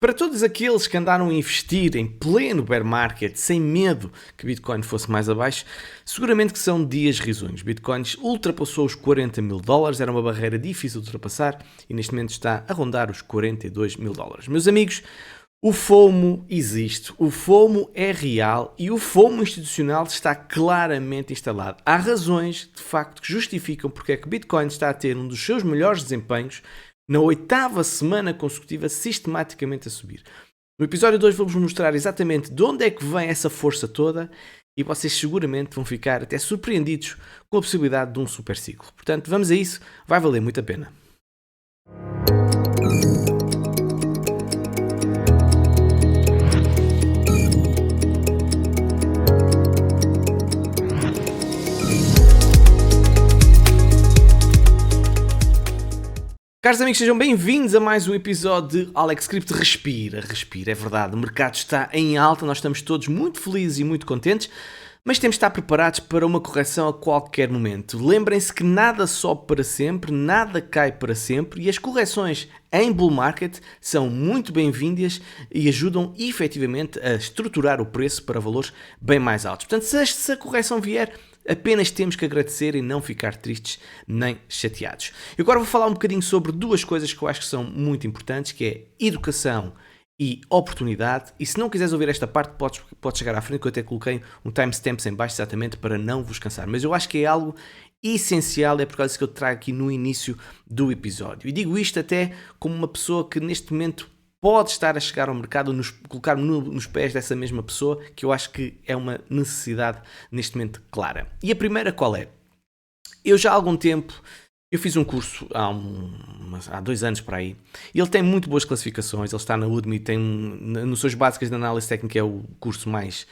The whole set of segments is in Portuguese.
Para todos aqueles que andaram a investir em pleno bear market sem medo que Bitcoin fosse mais abaixo, seguramente que são dias risonhos. Bitcoin ultrapassou os 40 mil dólares, era uma barreira difícil de ultrapassar e neste momento está a rondar os 42 mil dólares. Meus amigos, o FOMO existe, o FOMO é real e o FOMO institucional está claramente instalado. Há razões, de facto, que justificam porque é que Bitcoin está a ter um dos seus melhores desempenhos na 8ª semana consecutiva, sistematicamente a subir. No episódio 2 vou-vos mostrar exatamente de onde é que vem essa força toda e vocês seguramente vão ficar até surpreendidos com a possibilidade de um super ciclo. Portanto, vamos a isso, vai valer muito a pena. Caros amigos, sejam bem-vindos a mais um episódio de Alex Crypto. Respira, é verdade, o mercado está em alta, nós estamos todos muito felizes e muito contentes, mas temos de estar preparados para uma correção a qualquer momento. Lembrem-se que nada sobe para sempre, nada cai para sempre e as correções em bull market são muito bem-vindas e ajudam efetivamente a estruturar o preço para valores bem mais altos. Portanto, se a correção vier, apenas temos que agradecer e não ficar tristes nem chateados. Eu agora vou falar um bocadinho sobre duas coisas que eu acho que são muito importantes, que é educação e oportunidade. E se não quiseres ouvir esta parte, podes chegar à frente, que eu até coloquei um timestamp em baixo exatamente para não vos cansar. Mas eu acho que é algo essencial, é por causa disso que eu trago aqui no início do episódio. E digo isto até como uma pessoa que neste momento pode estar a chegar ao mercado, colocar-me nos pés dessa mesma pessoa, que eu acho que é uma necessidade neste momento clara. E a primeira qual é? Eu já há algum tempo, eu fiz um curso há 2 anos para aí, e ele tem muito boas classificações, ele está na Udemy, tem noções básicas de análise técnica, é o curso mais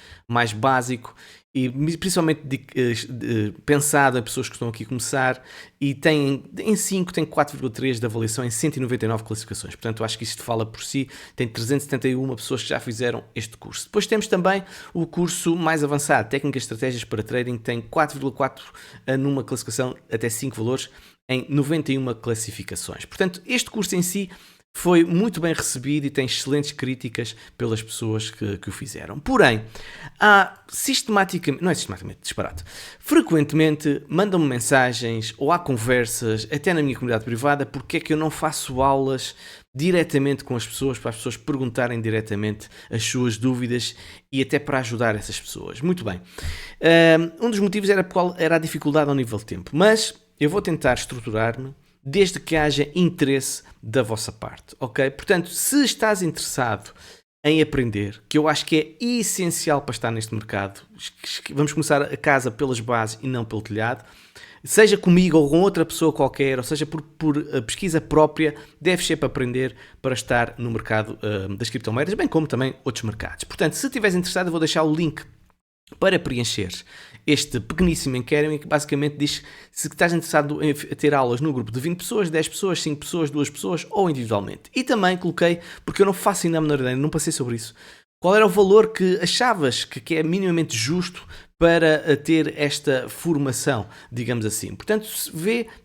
básico, e principalmente pensado a pessoas que estão aqui a começar, e tem 4,3 de avaliação em 199 classificações. Portanto, eu acho que isto fala por si. Tem 371 pessoas que já fizeram este curso. Depois temos também o curso mais avançado, Técnicas e Estratégias para Trading, tem 4,4 numa classificação até 5 valores em 91 classificações. Portanto, este curso em si foi muito bem recebido e tem excelentes críticas pelas pessoas que o fizeram. Porém, frequentemente mandam-me mensagens ou há conversas, até na minha comunidade privada, porque é que eu não faço aulas diretamente com as pessoas, para as pessoas perguntarem diretamente as suas dúvidas e até para ajudar essas pessoas. Muito bem. Um dos motivos era a dificuldade ao nível de tempo, mas eu vou tentar estruturar-me desde que haja interesse da vossa parte, ok? Portanto, se estás interessado em aprender, que eu acho que é essencial para estar neste mercado, vamos começar a casa pelas bases e não pelo telhado, seja comigo ou com outra pessoa qualquer, ou seja por pesquisa própria, deves sempre aprender para estar no mercado das criptomoedas, bem como também outros mercados. Portanto, se estiveres interessado, eu vou deixar o link para preencher este pequeníssimo inquérito em que basicamente diz se estás interessado em ter aulas no grupo de 20 pessoas, 10 pessoas, 5 pessoas, 2 pessoas ou individualmente. E também coloquei, porque eu não faço ainda a menor ideia, não passei sobre isso, qual era o valor que achavas que é minimamente justo para ter esta formação, digamos assim. Portanto,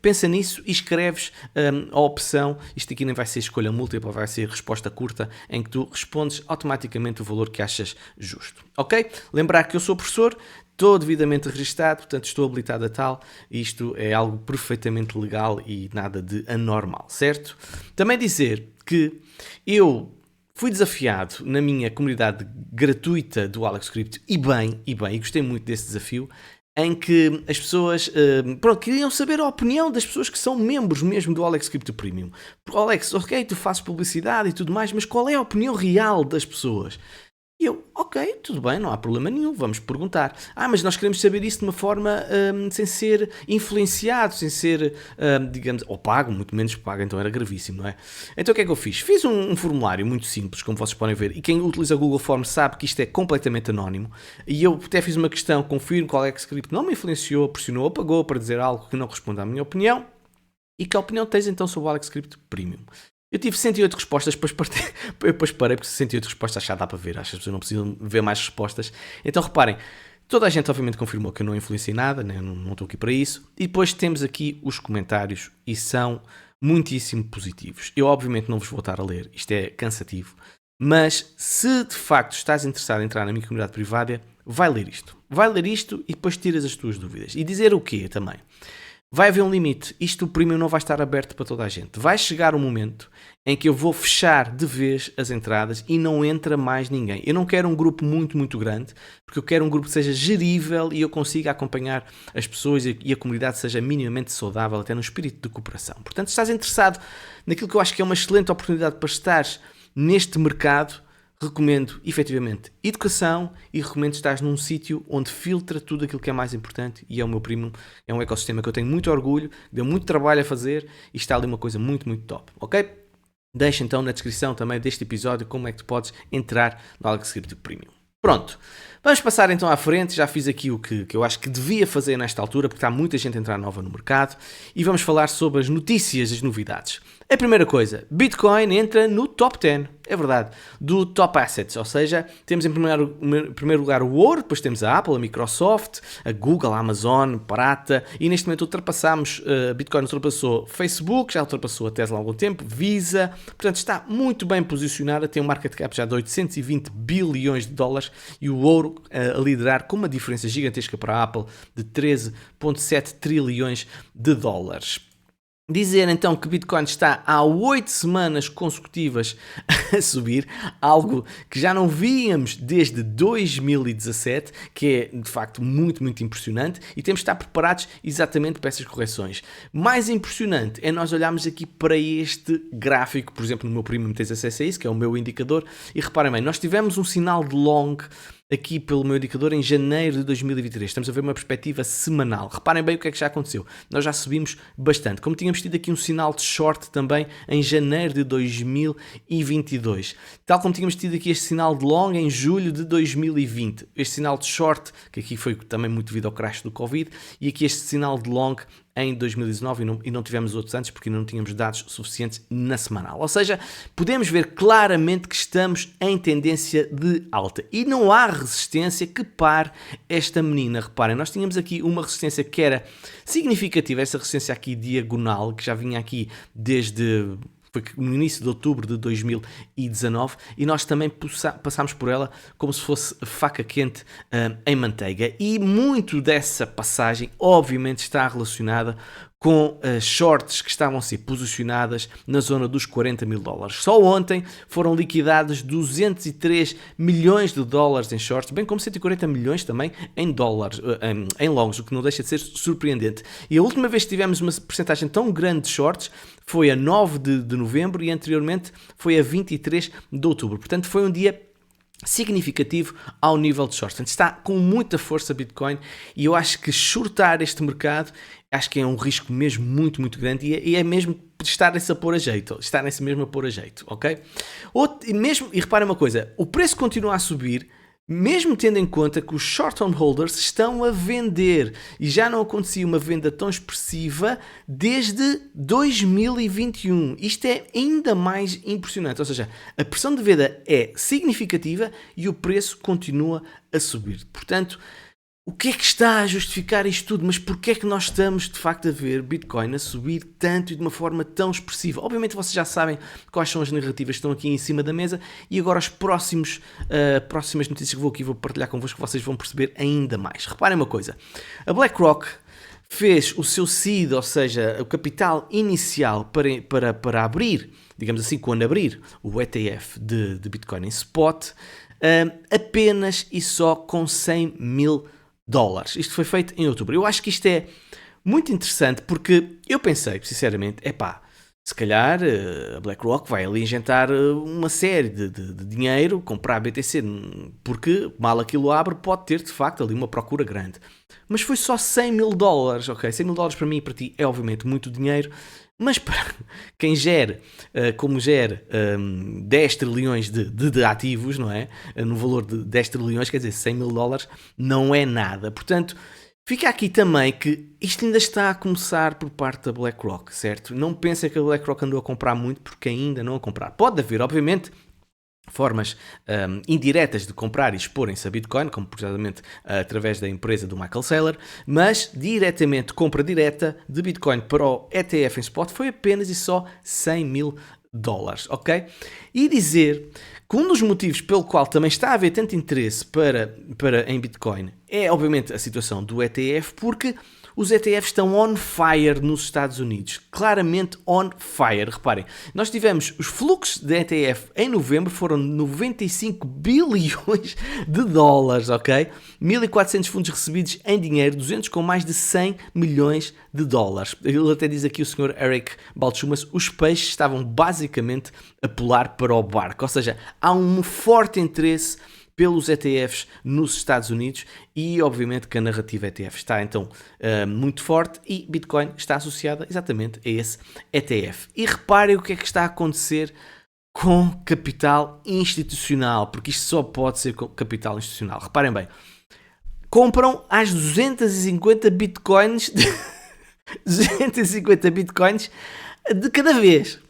pensa nisso e escreves a opção, isto aqui nem vai ser escolha múltipla, vai ser resposta curta, em que tu respondes automaticamente o valor que achas justo. Ok? Lembrar que eu sou professor, estou devidamente registado, portanto estou habilitado a tal, e isto é algo perfeitamente legal e nada de anormal, certo? Também dizer que eu fui desafiado na minha comunidade gratuita do Alex Crypto, e gostei muito desse desafio, em que as pessoas queriam saber a opinião das pessoas que são membros mesmo do Alex Crypto Premium. Alex, ok, tu fazes publicidade e tudo mais, mas qual é a opinião real das pessoas? E eu, ok, tudo bem, não há problema nenhum, vamos perguntar. Mas nós queremos saber isso de uma forma sem ser influenciado, sem ser, digamos, ou pago, muito menos pago, então era gravíssimo, não é? Então o que é que eu fiz? Fiz um formulário muito simples, como vocês podem ver, e quem utiliza o Google Forms sabe que isto é completamente anónimo, e eu até fiz uma questão, confirmo que o Alex Crypto não me influenenciou, pressionou ou pagou para dizer algo que não responde à minha opinião, e que opinião tens então sobre o Alex Crypto Premium? Eu tive 108 respostas, depois parei, porque 108 respostas já dá para ver, acho que as pessoas não precisam ver mais respostas. Então reparem, toda a gente obviamente confirmou que eu não influenciei nada, né? Não estou aqui para isso. E depois temos aqui os comentários e são muitíssimo positivos. Eu obviamente não vos vou estar a ler, isto é cansativo. Mas se de facto estás interessado em entrar na minha comunidade privada, vai ler isto. Vai ler isto e depois tiras as tuas dúvidas. E dizer o quê também? Vai haver um limite. Isto, o Premium, não vai estar aberto para toda a gente. Vai chegar um momento em que eu vou fechar de vez as entradas e não entra mais ninguém. Eu não quero um grupo muito, muito grande, porque eu quero um grupo que seja gerível e eu consiga acompanhar as pessoas e a comunidade seja minimamente saudável, até no espírito de cooperação. Portanto, se estás interessado naquilo que eu acho que é uma excelente oportunidade para estares neste mercado, recomendo efetivamente educação e recomendo estar num sítio onde filtra tudo aquilo que é mais importante e é o meu Premium, é um ecossistema que eu tenho muito orgulho, deu muito trabalho a fazer e está ali uma coisa muito, muito top, ok? Deixa então na descrição também deste episódio como é que tu podes entrar no AlgScript Premium. Pronto, vamos passar então à frente, já fiz aqui o que eu acho que devia fazer nesta altura, porque está muita gente a entrar nova no mercado, e vamos falar sobre as notícias, as novidades. A primeira coisa, Bitcoin entra no top 10, é verdade, do top assets, ou seja, temos em primeiro lugar o ouro, depois temos a Apple, a Microsoft, a Google, a Amazon, prata, e neste momento Bitcoin ultrapassou Facebook, já ultrapassou a Tesla há algum tempo, Visa, portanto está muito bem posicionada, tem um market cap já de 820 bilhões de dólares e o ouro a liderar com uma diferença gigantesca para a Apple de 13,7 trilhões de dólares. Dizer então que Bitcoin está há 8 semanas consecutivas a subir, algo que já não víamos desde 2017, que é de facto muito, muito impressionante, e temos de estar preparados exatamente para essas correções. Mais impressionante é nós olharmos aqui para este gráfico, por exemplo, no meu Premium tens acesso a isso, que é o meu indicador, e reparem bem, nós tivemos um sinal de long aqui pelo meu indicador em janeiro de 2023. Estamos a ver uma perspectiva semanal. Reparem bem o que é que já aconteceu. Nós já subimos bastante. Como tínhamos tido aqui um sinal de short também em janeiro de 2022. Tal como tínhamos tido aqui este sinal de long em julho de 2020. Este sinal de short, que aqui foi também muito devido ao crash do Covid, e aqui este sinal de long em 2019 e não tivemos outros antes porque não tínhamos dados suficientes na semanal. Ou seja, podemos ver claramente que estamos em tendência de alta e não há resistência que pare esta menina. Reparem, nós tínhamos aqui uma resistência que era significativa, essa resistência aqui diagonal, que já vinha aqui desde... foi no início de outubro de 2019 e nós também passámos por ela como se fosse faca quente em manteiga, e muito dessa passagem obviamente está relacionada com shorts que estavam a ser posicionadas na zona dos 40 mil dólares. Só ontem foram liquidados 203 milhões de dólares em shorts, bem como 140 milhões também em dólares, em longs, o que não deixa de ser surpreendente. E a última vez que tivemos uma porcentagem tão grande de shorts foi a 9 de novembro e anteriormente foi a 23 de outubro. Portanto, foi um dia significativo ao nível de shorts. Portanto, está com muita força Bitcoin e eu acho que shortar este mercado, acho que é um risco mesmo muito, muito grande e é mesmo estarem-se a pôr a jeito, ok? E reparem uma coisa, o preço continua a subir, mesmo tendo em conta que os short-term holders estão a vender e já não acontecia uma venda tão expressiva desde 2021. Isto é ainda mais impressionante, ou seja, a pressão de venda é significativa e o preço continua a subir. Portanto, o que é que está a justificar isto tudo? Mas porquê é que nós estamos, de facto, a ver Bitcoin a subir tanto e de uma forma tão expressiva? Obviamente vocês já sabem quais são as narrativas que estão aqui em cima da mesa e agora as próximas notícias que vou partilhar convosco, vocês vão perceber ainda mais. Reparem uma coisa, a BlackRock fez o seu seed, ou seja, o capital inicial para abrir, digamos assim, quando abrir o ETF de Bitcoin em spot, apenas e só com 100 mil dólares. Isto foi feito em outubro. Eu acho que isto é muito interessante porque eu pensei, sinceramente, se calhar a BlackRock vai ali injetar uma série de dinheiro, comprar BTC, porque mal aquilo abre pode ter de facto ali uma procura grande. Mas foi só 100 mil dólares, ok? 100 mil dólares para mim e para ti é obviamente muito dinheiro, mas para quem gera, como gera 10 trilhões de ativos, não é? No valor de 10 trilhões, quer dizer, 100 mil dólares não é nada. Portanto, fica aqui também que isto ainda está a começar por parte da BlackRock, certo? Não pensem que a BlackRock andou a comprar muito porque ainda não a comprar. Pode haver, obviamente, formas indiretas de comprar e exporem-se a Bitcoin, como precisamente através da empresa do Michael Saylor, mas diretamente, compra direta de Bitcoin para o ETF em spot foi apenas e só 100 mil dólares, ok? E dizer que um dos motivos pelo qual também está a haver tanto interesse em Bitcoin é, obviamente, a situação do ETF, porque os ETFs estão on fire nos Estados Unidos. Claramente on fire. Reparem, nós tivemos os fluxos de ETF em novembro, foram 95 bilhões de dólares, ok? 1.400 fundos recebidos em dinheiro, 200 com mais de 100 milhões de dólares. Ele até diz aqui o Sr. Eric Balchumas, os peixes estavam basicamente a pular para o barco. Ou seja, há um forte interesse pelos ETFs nos Estados Unidos e obviamente que a narrativa ETF está então muito forte e Bitcoin está associada exatamente a esse ETF. E reparem o que é que está a acontecer com capital institucional, porque isto só pode ser com capital institucional. Reparem bem, compram às 250 Bitcoins 250 Bitcoins de cada vez.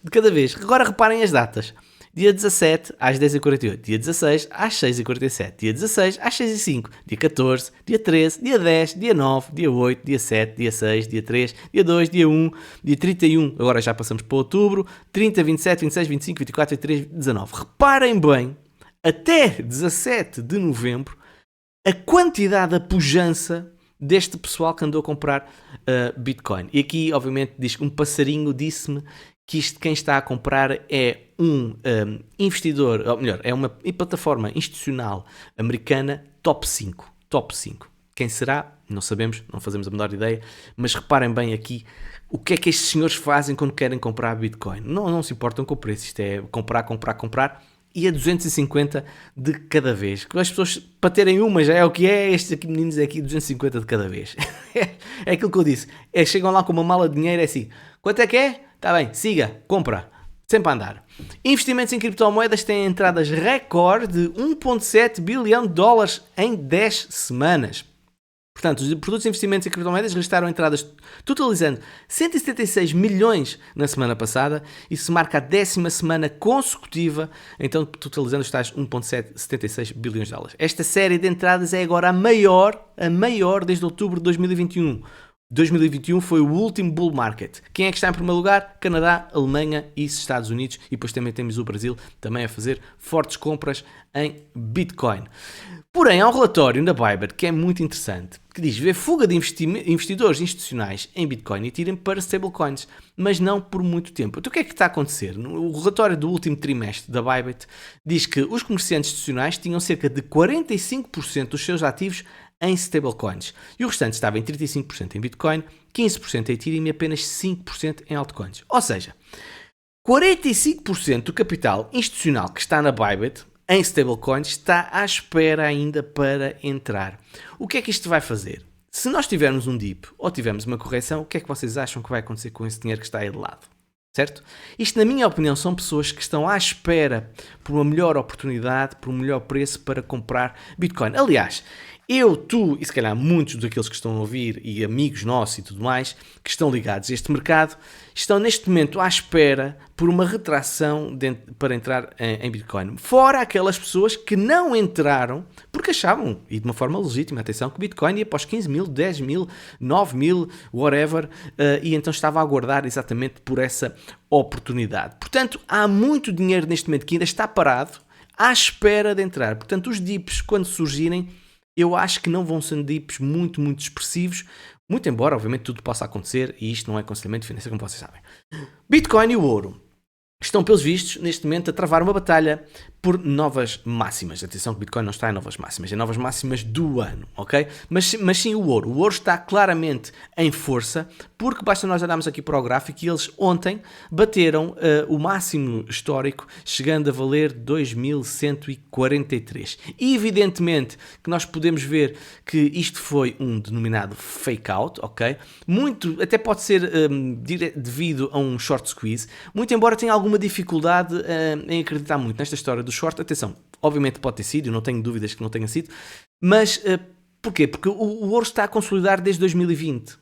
Agora reparem as datas. Dia 17 às 10h48, dia 16 às 6h47, dia 16 às 6h05, dia 14, dia 13, dia 10, dia 9, dia 8, dia 7, dia 6, dia 3, dia 2, dia 1, dia 31, agora já passamos para outubro, 30, 27, 26, 25, 24, 23, 19. Reparem bem, até 17 de novembro, a quantidade, a pujança deste pessoal que andou a comprar Bitcoin. E aqui, obviamente, diz que um passarinho disse-me que isto, quem está a comprar é um investidor, ou melhor, é uma plataforma institucional americana top 5. Quem será? Não sabemos, não fazemos a menor ideia, mas reparem bem aqui o que é que estes senhores fazem quando querem comprar Bitcoin. Não se importam com o preço, isto é comprar e a 250 de cada vez. As pessoas, para terem uma, já é o que é, estes aqui meninos é aqui 250 de cada vez. É aquilo que eu disse, chegam lá com uma mala de dinheiro, é assim, quanto é que é? Está bem, siga, compra, sempre a andar. Investimentos em criptomoedas têm entradas recorde de 1,7 bilhão de dólares em 10 semanas. Portanto, os produtos de investimentos em criptomoedas registraram entradas totalizando 176 milhões na semana passada. Isso marca a 10ª semana consecutiva, então totalizando os tais 1,76 bilhões de dólares. Esta série de entradas é agora a maior desde outubro de 2021. 2021 foi o último bull market. Quem é que está em primeiro lugar? Canadá, Alemanha e Estados Unidos. E depois também temos o Brasil também a fazer fortes compras em Bitcoin. Porém, há um relatório da Bybit que é muito interessante, que diz ver fuga de investidores institucionais em Bitcoin e tirem para stablecoins, mas não por muito tempo. Então o que é que está a acontecer? O relatório do último trimestre da Bybit diz que os comerciantes institucionais tinham cerca de 45% dos seus ativos em stablecoins e o restante estava em 35% em Bitcoin, 15% em Ethereum e apenas 5% em altcoins. Ou seja, 45% do capital institucional que está na Bybit em stablecoins está à espera ainda para entrar. O que é que isto vai fazer? Se nós tivermos um dip ou tivermos uma correção, o que é que vocês acham que vai acontecer com esse dinheiro que está aí de lado? Certo? Isto, na minha opinião, são pessoas que estão à espera por uma melhor oportunidade, por um melhor preço para comprar Bitcoin. Aliás, eu, tu e se calhar muitos daqueles que estão a ouvir e amigos nossos e tudo mais, que estão ligados a este mercado, estão neste momento à espera por uma retração para entrar em Bitcoin. Fora aquelas pessoas que não entraram porque achavam, e de uma forma legítima, atenção, que Bitcoin ia para os 15 mil, 10 mil, 9 mil, whatever, e então estava a aguardar exatamente por essa oportunidade. Portanto, há muito dinheiro neste momento que ainda está parado à espera de entrar. Portanto, os dips, quando surgirem, eu acho que não vão ser dips muito, muito expressivos, muito embora, obviamente, tudo possa acontecer, e isto não é aconselhamento financeiro, como vocês sabem. Bitcoin e o ouro estão, pelos vistos, neste momento a travar uma batalha por novas máximas. Atenção que o Bitcoin não está em novas máximas, em novas máximas do ano, ok? Mas sim o ouro. O ouro está claramente em força, porque basta nós olharmos aqui para o gráfico e eles ontem bateram o máximo histórico, chegando a valer 2.143. E evidentemente que nós podemos ver que isto foi um denominado fake out, ok? Muito, até pode ser devido a um short squeeze, muito embora tenha alguma dificuldade em acreditar muito nesta história do short. Atenção, obviamente pode ter sido, eu não tenho dúvidas que não tenha sido, mas porquê? Porque o ouro está a consolidar desde 2020,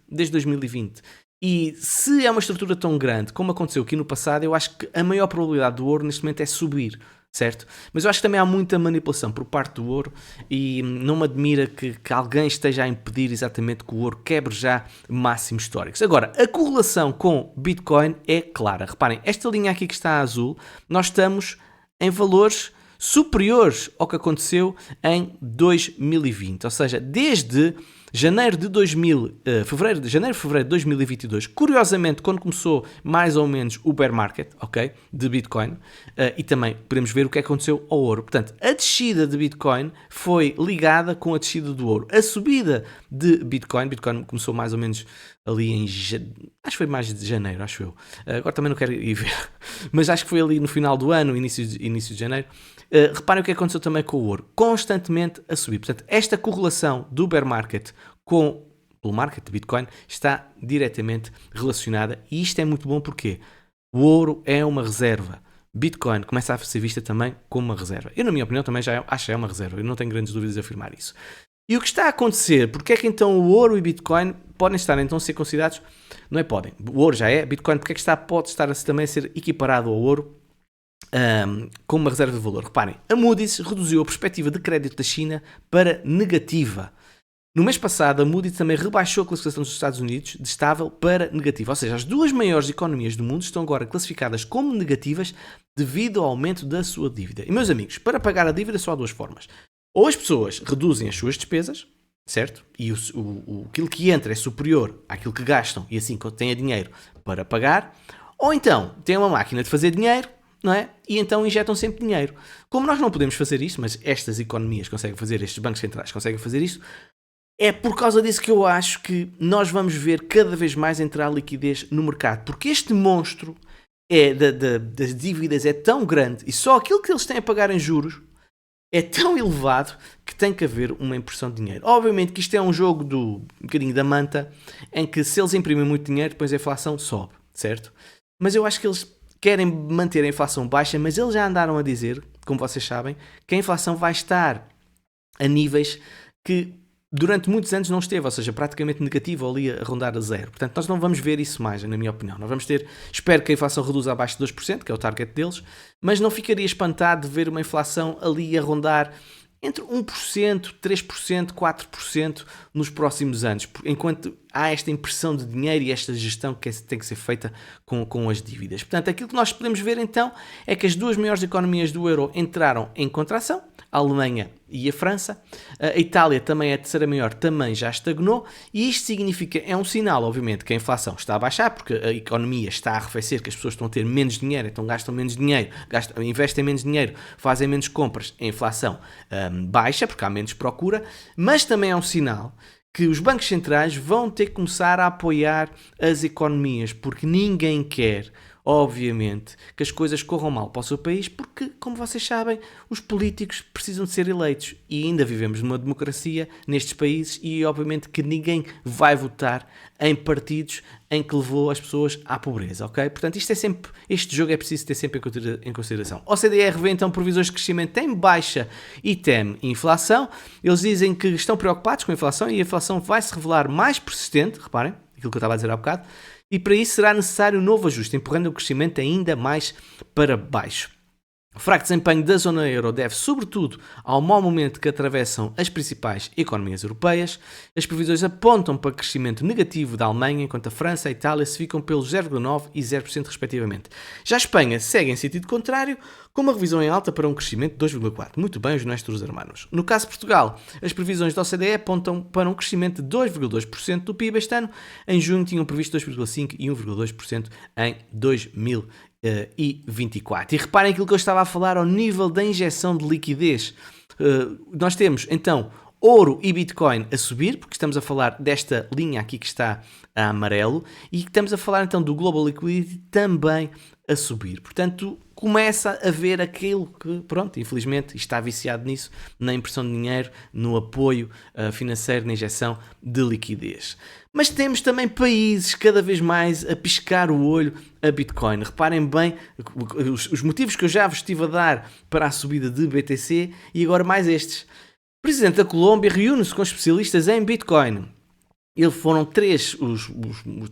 e se é uma estrutura tão grande como aconteceu aqui no passado, eu acho que a maior probabilidade do ouro neste momento é subir, certo? Mas eu acho que também há muita manipulação por parte do ouro e não me admira que alguém esteja a impedir exatamente que o ouro quebre já máximos históricos. Agora, a correlação com Bitcoin é clara. Reparem, esta linha aqui que está azul, nós estamos em valores superiores ao que aconteceu em 2020. Ou seja, desde janeiro, fevereiro de 2022, curiosamente, quando começou mais ou menos o bear market, ok, de Bitcoin, e também podemos ver o que aconteceu ao ouro. Portanto, a descida de Bitcoin foi ligada com a descida do ouro. A subida de Bitcoin começou mais ou menos ali em, acho que foi mais de janeiro, acho eu. Agora também não quero ir ver, mas acho que foi ali no final do ano, início de janeiro. Reparem o que aconteceu também com o ouro, constantemente a subir. Portanto, esta correlação do bear market com o bull market de Bitcoin está diretamente relacionada, e isto é muito bom porque o ouro é uma reserva. Bitcoin começa a ser vista também como uma reserva. Eu, na minha opinião, também acho que é uma reserva. Eu não tenho grandes dúvidas de afirmar isso. E o que está a acontecer, porque é que então o ouro e Bitcoin podem estar então a ser considerados, não é podem, o ouro já é, Bitcoin porque é que pode estar também a ser equiparado ao ouro como uma reserva de valor? Reparem, a Moody's reduziu a perspectiva de crédito da China para negativa. No mês passado, a Moody's também rebaixou a classificação dos Estados Unidos de estável para negativa. Ou seja, as duas maiores economias do mundo estão agora classificadas como negativas devido ao aumento da sua dívida. E, meus amigos, para pagar a dívida só há duas formas. Ou as pessoas reduzem as suas despesas, certo? E aquilo que entra é superior àquilo que gastam e assim têm dinheiro para pagar. Ou então, têm uma máquina de fazer dinheiro, não é? E então injetam sempre dinheiro. Como nós não podemos fazer isso, mas estas economias conseguem fazer, estes bancos centrais conseguem fazer isso, é por causa disso que eu acho que nós vamos ver cada vez mais entrar liquidez no mercado. Porque este monstro das dívidas é tão grande e só aquilo que eles têm a pagar em juros é tão elevado que tem que haver uma impressão de dinheiro. Obviamente que isto é um jogo um bocadinho da manta, em que se eles imprimem muito dinheiro, depois a inflação sobe, certo? Mas eu acho que eles querem manter a inflação baixa, mas eles já andaram a dizer, como vocês sabem, que a inflação vai estar a níveis que durante muitos anos não esteve, ou seja, praticamente negativo ou ali a rondar a zero. Portanto, nós não vamos ver isso mais, na minha opinião. Nós vamos ter, espero que a inflação reduza abaixo de 2%, que é o target deles, mas não ficaria espantado de ver uma inflação ali a rondar entre 1%, 3%, 4% nos próximos anos, enquanto há esta impressão de dinheiro e esta gestão que tem que ser feita com as dívidas. Portanto, aquilo que nós podemos ver então é que as duas maiores economias do euro entraram em contração, a Alemanha e a França. A Itália também é a terceira maior, também já estagnou, e isto significa, é um sinal, obviamente, que a inflação está a baixar, porque a economia está a arrefecer, que as pessoas estão a ter menos dinheiro, então gastam menos dinheiro, investem menos dinheiro, fazem menos compras, a inflação baixa, porque há menos procura, mas também é um sinal que os bancos centrais vão ter que começar a apoiar as economias, porque ninguém quer, obviamente, que as coisas corram mal para o seu país, porque, como vocês sabem, os políticos precisam de ser eleitos e ainda vivemos numa democracia nestes países e, obviamente, que ninguém vai votar em partidos em que levou as pessoas à pobreza, ok? Portanto, este jogo é preciso ter sempre em consideração. O OCDE revê, então, previsões de crescimento em baixa e teme inflação. Eles dizem que estão preocupados com a inflação e a inflação vai se revelar mais persistente, reparem, aquilo que eu estava a dizer há bocado, e para isso será necessário um novo ajuste, empurrando o crescimento ainda mais para baixo. O fraco desempenho da zona euro deve sobretudo ao mau momento que atravessam as principais economias europeias. As previsões apontam para crescimento negativo da Alemanha, enquanto a França e a Itália se ficam pelos 0,9% e 0% respectivamente. Já a Espanha segue em sentido contrário, com uma revisão em alta para um crescimento de 2,4%. Muito bem, os nossos hermanos. No caso de Portugal, as previsões da OCDE apontam para um crescimento de 2,2% do PIB este ano. Em junho tinham previsto 2,5% e 1,2% em 2024. E reparem aquilo que eu estava a falar ao nível da injeção de liquidez. Nós temos, então, ouro e Bitcoin a subir, porque estamos a falar desta linha aqui que está a amarelo, e estamos a falar, então, do Global Liquidity também a subir. Portanto, começa a ver aquilo que, pronto, infelizmente, está viciado nisso, na impressão de dinheiro, no apoio financeiro, na injeção de liquidez. Mas temos também países cada vez mais a piscar o olho a Bitcoin. Reparem bem os motivos que eu já vos estive a dar para a subida de BTC e agora mais estes. O presidente da Colômbia reúne-se com especialistas em Bitcoin. Foram três os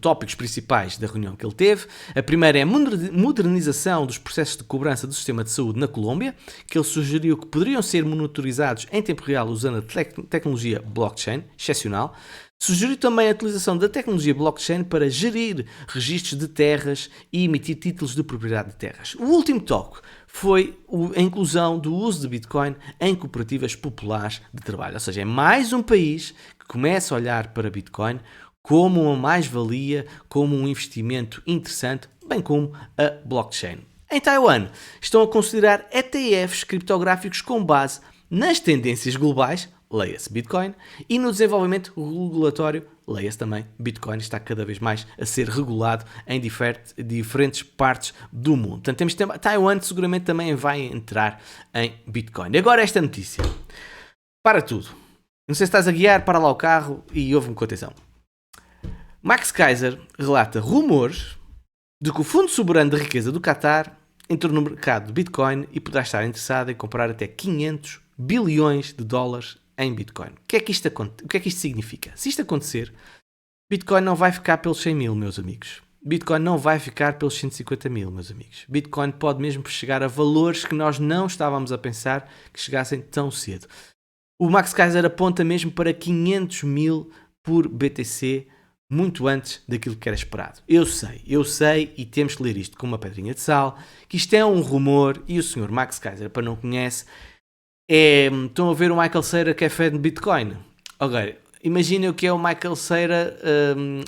tópicos principais da reunião que ele teve. A primeira é a modernização dos processos de cobrança do sistema de saúde na Colômbia, que ele sugeriu que poderiam ser monitorizados em tempo real usando a tecnologia blockchain, excepcional. Sugeriu também a utilização da tecnologia blockchain para gerir registros de terras e emitir títulos de propriedade de terras. O último toque foi a inclusão do uso de Bitcoin em cooperativas populares de trabalho. Ou seja, é mais um país que começa a olhar para Bitcoin como uma mais-valia, como um investimento interessante, bem como a blockchain. Em Taiwan, estão a considerar ETFs criptográficos com base nas tendências globais, leia-se Bitcoin, e no desenvolvimento regulatório, leia-se também Bitcoin, está cada vez mais a ser regulado em diferentes partes do mundo. Portanto, temos Taiwan seguramente também vai entrar em Bitcoin. Agora esta notícia. Para tudo. Não sei se estás a guiar, para lá o carro e ouve-me com atenção. Max Keiser relata rumores de que o Fundo Soberano de Riqueza do Qatar entrou no mercado de Bitcoin e poderá estar interessado em comprar até 500 bilhões de dólares em Bitcoin. O que é que isto significa? Se isto acontecer, Bitcoin não vai ficar pelos 100 mil, meus amigos. Bitcoin não vai ficar pelos 150 mil, meus amigos. Bitcoin pode mesmo chegar a valores que nós não estávamos a pensar que chegassem tão cedo. O Max Keiser aponta mesmo para 500 mil por BTC, muito antes daquilo que era esperado. Eu sei, e temos que ler isto com uma pedrinha de sal, que isto é um rumor, e o senhor Max Keiser, para não conhece, estão a ver o Michael Saylor que é fã de Bitcoin. Ok, imaginem o que é o Michael Saylor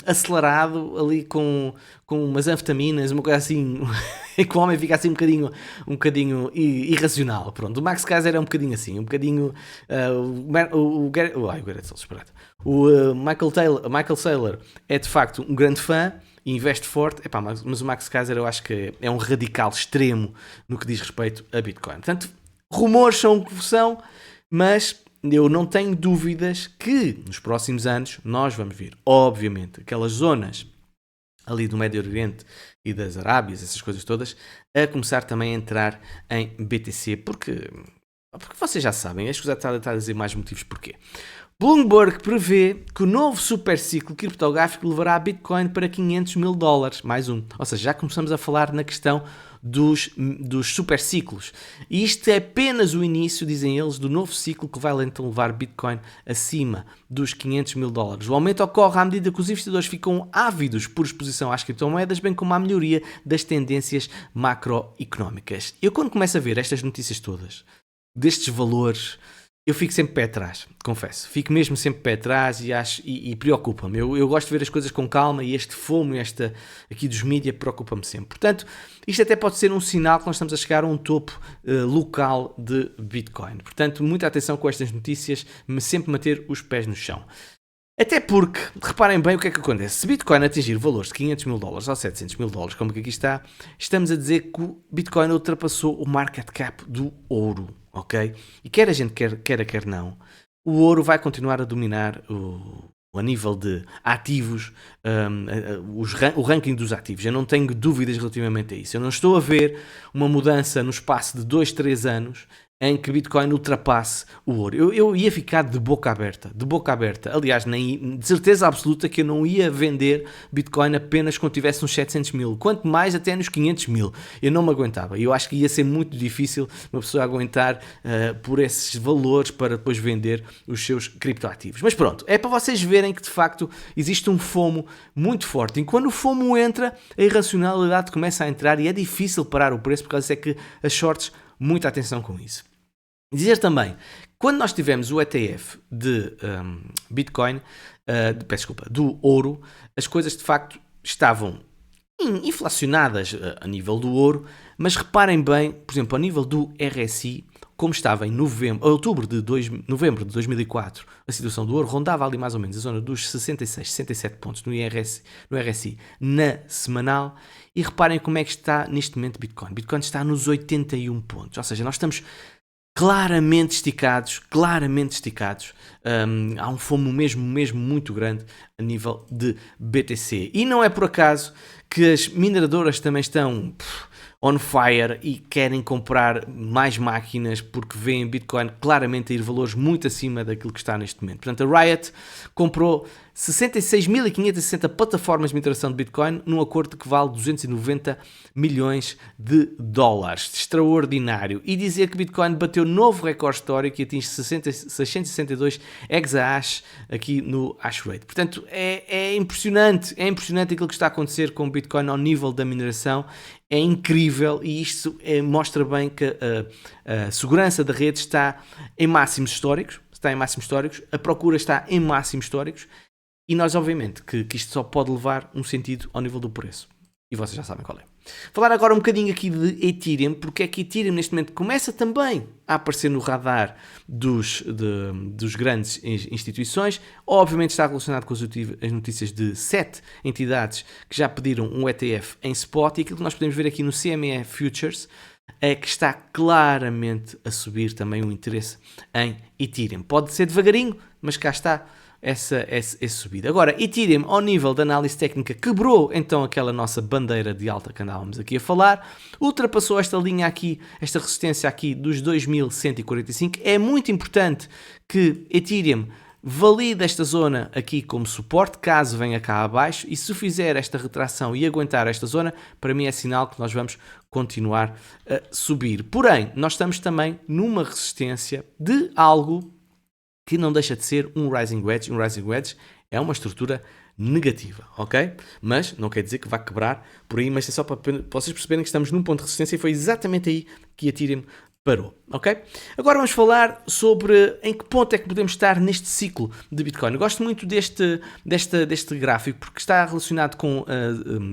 acelerado ali com umas anfetaminas, uma coisa assim, e que o homem fica assim um bocadinho irracional. Pronto, o Max Keiser é um bocadinho assim, um bocadinho o Michael Saylor é de facto um grande fã e investe forte, mas o Max Keiser eu acho que é um radical extremo no que diz respeito a Bitcoin. Portanto, rumores são o que são, mas eu não tenho dúvidas que nos próximos anos nós vamos ver, obviamente, aquelas zonas ali do Médio Oriente e das Arábias, essas coisas todas, a começar também a entrar em BTC, porque vocês já sabem, acho que já está a dizer mais motivos porquê. Bloomberg prevê que o novo super ciclo criptográfico levará a Bitcoin para 500 mil dólares, mais um. Ou seja, já começamos a falar na questão dos super ciclos. E isto é apenas o início, dizem eles, do novo ciclo que vai então levar Bitcoin acima dos 500 mil dólares. O aumento ocorre à medida que os investidores ficam ávidos por exposição às criptomoedas, bem como à melhoria das tendências macroeconómicas. Eu quando começo a ver estas notícias todas, destes valores, eu fico sempre pé atrás, confesso. Fico mesmo sempre pé atrás e preocupa-me. Eu gosto de ver as coisas com calma e este fomo, aqui dos mídia, preocupa-me sempre. Portanto, isto até pode ser um sinal que nós estamos a chegar a um topo local de Bitcoin. Portanto, muita atenção com estas notícias, sempre manter os pés no chão. Até porque, reparem bem o que é que acontece. Se Bitcoin atingir valores de 500 mil dólares ou 700 mil dólares, como aqui está, estamos a dizer que o Bitcoin ultrapassou o market cap do ouro. Ok? E quer a gente quer não, o ouro vai continuar a dominar a nível de ativos, o ranking dos ativos. Eu não tenho dúvidas relativamente a isso. Eu não estou a ver uma mudança no espaço de 2-3 anos em que Bitcoin ultrapasse o ouro. Eu ia ficar de boca aberta. Aliás, de certeza absoluta que eu não ia vender Bitcoin apenas quando tivesse uns 700 mil. Quanto mais até nos 500 mil. Eu não me aguentava. Eu acho que ia ser muito difícil uma pessoa aguentar por esses valores para depois vender os seus criptoativos. Mas pronto, é para vocês verem que de facto existe um FOMO muito forte. E quando o FOMO entra, a irracionalidade começa a entrar e é difícil parar o preço, porque é que as shorts, muita atenção com isso. Dizer também, quando nós tivemos o ETF de Bitcoin, do ouro, as coisas de facto estavam inflacionadas a nível do ouro, mas reparem bem, por exemplo, a nível do RSI, como estava em novembro de 2004, a situação do ouro rondava ali mais ou menos a zona dos 66, 67 pontos no RSI na semanal, e reparem como é que está neste momento Bitcoin. Bitcoin está nos 81 pontos, ou seja, nós estamos claramente esticados, há um FOMO mesmo muito grande a nível de BTC. E não é por acaso que as mineradoras também estão on fire e querem comprar mais máquinas porque veem Bitcoin claramente a ir valores muito acima daquilo que está neste momento. Portanto, a Riot comprou 66.560 plataformas de mineração de Bitcoin num acordo que vale 290 milhões de dólares. Extraordinário. E dizer que Bitcoin bateu novo recorde histórico e atinge 662 exahash aqui no hash rate. Portanto, é impressionante aquilo que está a acontecer com o Bitcoin ao nível da mineração. é incrível e isto mostra bem que a segurança da rede está em máximos históricos, a procura está em máximos históricos e nós obviamente que isto só pode levar um sentido ao nível do preço. E vocês já sabem qual é. Falar agora um bocadinho aqui de Ethereum, porque é que Ethereum neste momento começa também a aparecer no radar dos grandes instituições. Obviamente está relacionado com as notícias de 7 entidades que já pediram um ETF em spot, e aquilo que nós podemos ver aqui no CME Futures é que está claramente a subir também o interesse em Ethereum. Pode ser devagarinho, mas cá está essa subida. Agora, Ethereum, ao nível da análise técnica, quebrou então aquela nossa bandeira de alta que andávamos aqui a falar, ultrapassou esta linha aqui, esta resistência aqui dos 2145. É muito importante que Ethereum valide esta zona aqui como suporte, caso venha cá abaixo, e se fizer esta retração e aguentar esta zona, para mim é sinal que nós vamos continuar a subir. Porém, nós estamos também numa resistência de algo que não deixa de ser um rising wedge. Um rising wedge é uma estrutura negativa, ok? Mas não quer dizer que vá quebrar por aí, mas é só para vocês perceberem que estamos num ponto de resistência e foi exatamente aí que a Ethereum parou, ok? Agora vamos falar sobre em que ponto é que podemos estar neste ciclo de Bitcoin. Eu gosto muito deste gráfico porque está relacionado com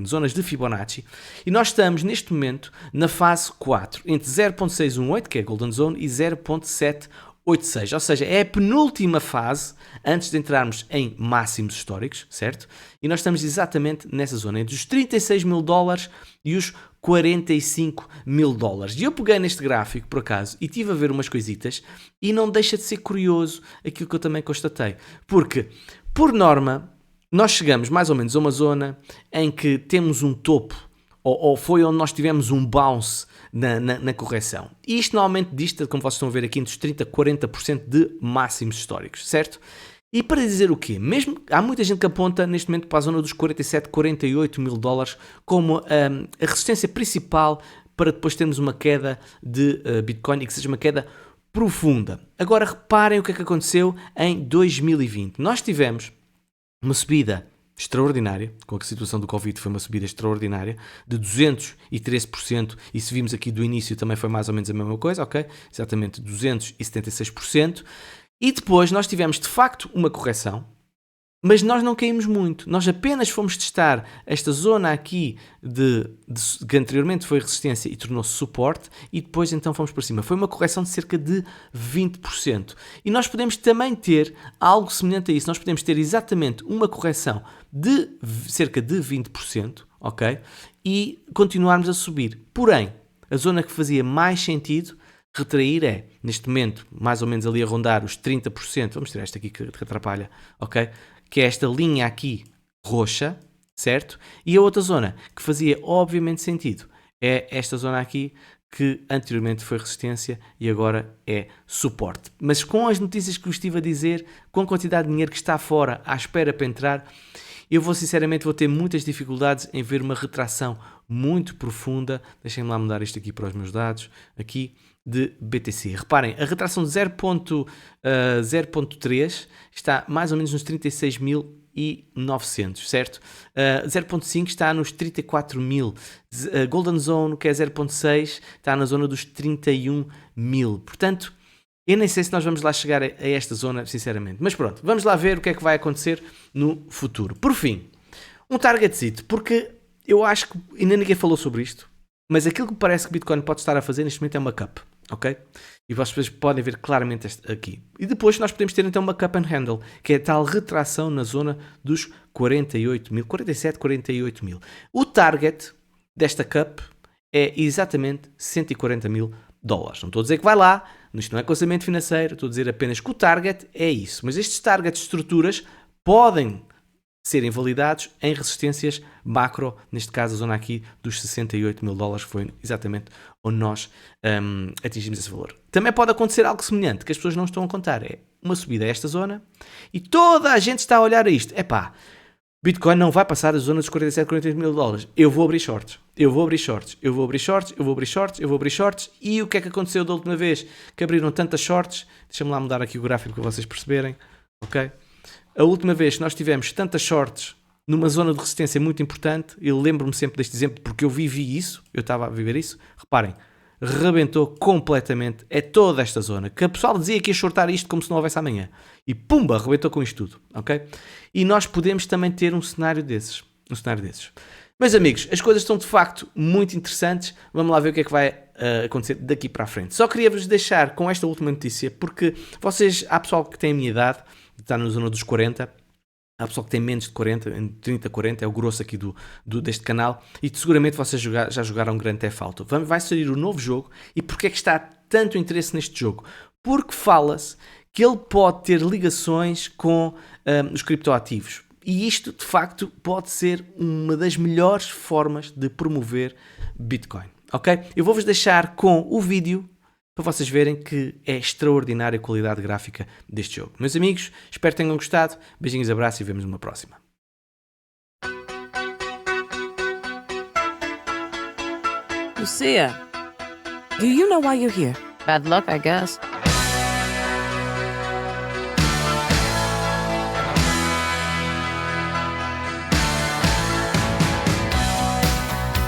zonas de Fibonacci e nós estamos neste momento na fase 4, entre 0.618, que é a Golden Zone, e 0.786, ou seja, é a penúltima fase antes de entrarmos em máximos históricos, certo? E nós estamos exatamente nessa zona, entre os 36 mil dólares e os 45 mil dólares. E eu peguei neste gráfico, por acaso, e estive a ver umas coisitas, e não deixa de ser curioso aquilo que eu também constatei. Porque, por norma, nós chegamos mais ou menos a uma zona em que temos um topo, ou foi onde nós tivemos um bounce na correção. E isto normalmente dista, como vocês estão a ver aqui, entre os 30% a 40% de máximos históricos, certo? E para dizer o quê? Mesmo, há muita gente que aponta neste momento para a zona dos 47, 48 mil dólares como a resistência principal para depois termos uma queda de Bitcoin e que seja uma queda profunda. Agora reparem o que é que aconteceu em 2020. Nós tivemos uma subida extraordinária, com a situação do Covid foi uma subida extraordinária, de 213%, e se vimos aqui do início também foi mais ou menos a mesma coisa, ok? Exatamente 276%. E depois nós tivemos de facto uma correção, mas nós não caímos muito. Nós apenas fomos testar esta zona aqui que anteriormente foi resistência e tornou-se suporte, e depois então fomos para cima. Foi uma correção de cerca de 20%. E nós podemos também ter algo semelhante a isso. Nós podemos ter exatamente uma correção de cerca de 20%, ok? E continuarmos a subir. Porém, a zona que fazia mais sentido retrair é, neste momento, mais ou menos ali a rondar os 30%, vamos tirar esta aqui que atrapalha, ok? Que é esta linha aqui roxa, certo? E a outra zona que fazia obviamente sentido é esta zona aqui que anteriormente foi resistência e agora é suporte. Mas com as notícias que eu estive a dizer, com a quantidade de dinheiro que está fora à espera para entrar, eu sinceramente vou ter muitas dificuldades em ver uma retração muito profunda. Deixem-me lá mudar isto aqui para os meus dados, aqui, de BTC. Reparem, a retração de 0.3 está mais ou menos nos 36.900, certo? 0.5 está nos 34.000. Golden Zone, que é 0.6, está na zona dos 31.000. Portanto, eu nem sei se nós vamos lá chegar a esta zona, sinceramente. Mas pronto, vamos lá ver o que é que vai acontecer no futuro. Por fim, um target-zito, porque eu acho que ainda ninguém falou sobre isto, mas aquilo que parece que Bitcoin pode estar a fazer neste momento é uma cup, ok? E vocês podem ver claramente aqui. E depois nós podemos ter então uma cup and handle, que é a tal retração na zona dos 48 mil, 47, 48 mil. O target desta cup é exatamente 140 mil dólares. Não estou a dizer que vai lá, isto não é aconselhamento financeiro, estou a dizer apenas que o target é isso. Mas estes targets de estruturas podem ser invalidados em resistências macro, neste caso a zona aqui dos 68 mil dólares, que foi exatamente onde nós atingimos esse valor. Também pode acontecer algo semelhante, que as pessoas não estão a contar, é uma subida a esta zona, e toda a gente está a olhar a isto. Epá, Bitcoin não vai passar a zona dos 47, 48 mil dólares, eu vou abrir shorts, e o que é que aconteceu da última vez que abriram tantas shorts? Deixa-me lá mudar aqui o gráfico para vocês perceberem, ok? A última vez que nós tivemos tantas shorts numa zona de resistência muito importante. Eu lembro-me sempre deste exemplo porque eu vivi isso, eu estava a viver isso. Reparem, rebentou completamente toda esta zona, que a pessoal dizia que ia shortar isto como se não houvesse amanhã. E pumba, rebentou com isto tudo, ok? E nós podemos também ter um cenário desses. Meus amigos, as coisas estão de facto muito interessantes. Vamos lá ver o que é que vai acontecer daqui para a frente. Só queria-vos deixar com esta última notícia, porque há pessoal que tem a minha idade, está na zona dos 40, há pessoal que tem menos de 40, entre 30 e 40, é o grosso aqui deste canal, e seguramente vocês já jogaram Grand Theft Auto. Vai sair o novo jogo, e porquê é que está tanto interesse neste jogo? Porque fala-se que ele pode ter ligações com os criptoativos. E isto, de facto, pode ser uma das melhores formas de promover Bitcoin, ok? Eu vou-vos deixar com o vídeo para vocês verem que é extraordinária a qualidade gráfica deste jogo. Meus amigos, espero que tenham gostado. Beijinhos, abraços e vemos numa próxima. Lucia, do you know why you're here? Bad luck, I guess.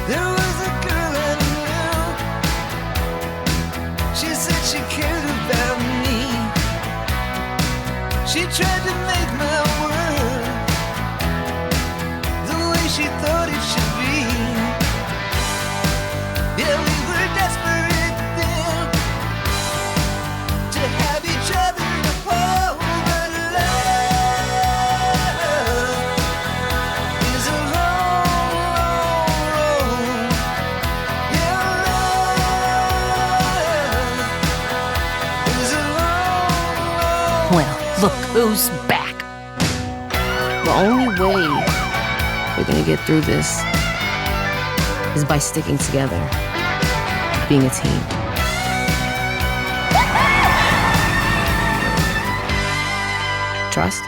There was a girl I knew. She said she cared about me. She tried to make my world the way she thought it should be. Yeah, we were desperate then to have each other to hold, but love is a long, long road. Yeah, love is a long, long Well, look who's back. The only way we're gonna get through this is by sticking together, being a team. Trust?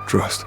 Trust.